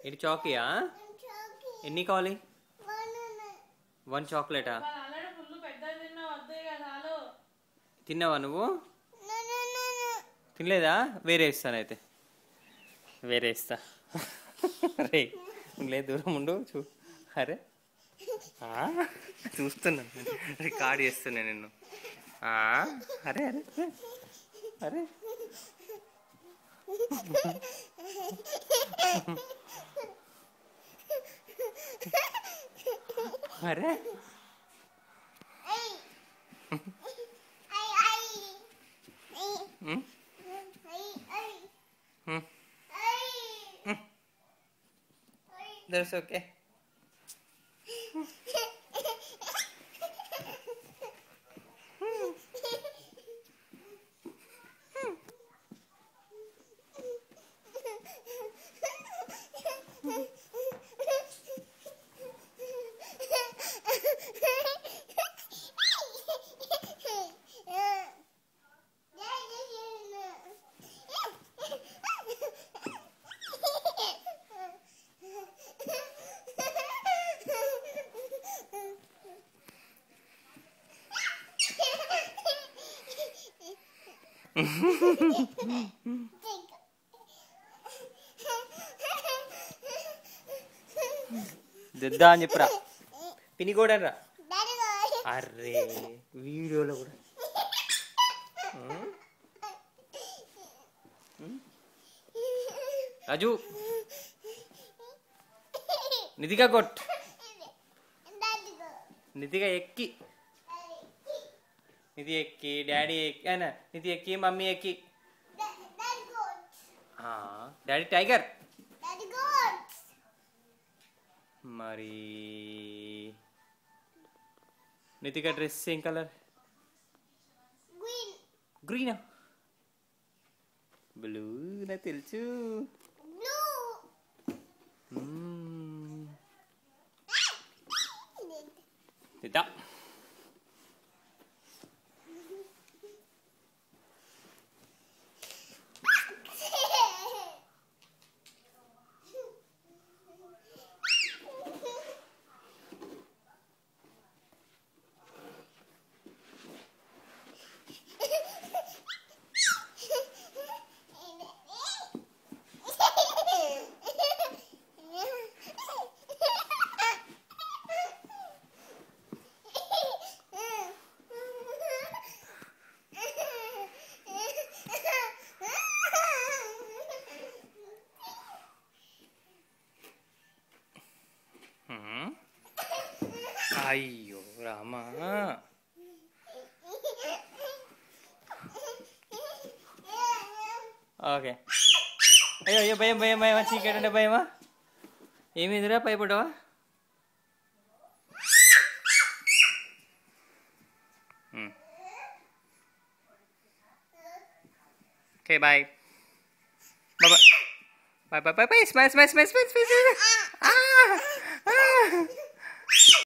ఇది చాకీయా? ఎన్ని కావాలి? 1 చాక్లెటా? తిన్నావా నువ్వు? తినలేదా? వేరే ఇస్తాను అయితే, వేరే ఇస్తా. అరే లేదు, దూరం ఉండు. అరే చూస్తున్నాను, రికార్డ్ చేస్తున్నా నిన్ను. అరే అరే అరే అరే That's okay. దిద్దా అని చెప్పురా, పిని కూడా రా. అర్రే వీడియోలో కూడా రాజు నిధిగా కొట్, నిధిగా ఎక్కి, నిధి ఎక్కి, డాడీ ఎక్కి, నిధి ఎక్కి, మమ్మీ ఎక్కి. Daddy tiger. మరి నిధిగా డ్రెస్ ఏం కలర్? గ్రీనా? బ్లూ. నాకు తెలుసు. నిద్దా అయ్యో రామా. ఓకే. అయ్యో అయ్యో భయం భయం భయమా, చీకటి అంటే భయమా? ఏమిదిరా భయపడ్డావా? Okay bye bye bye bye bye. Smile smile smile smile smile.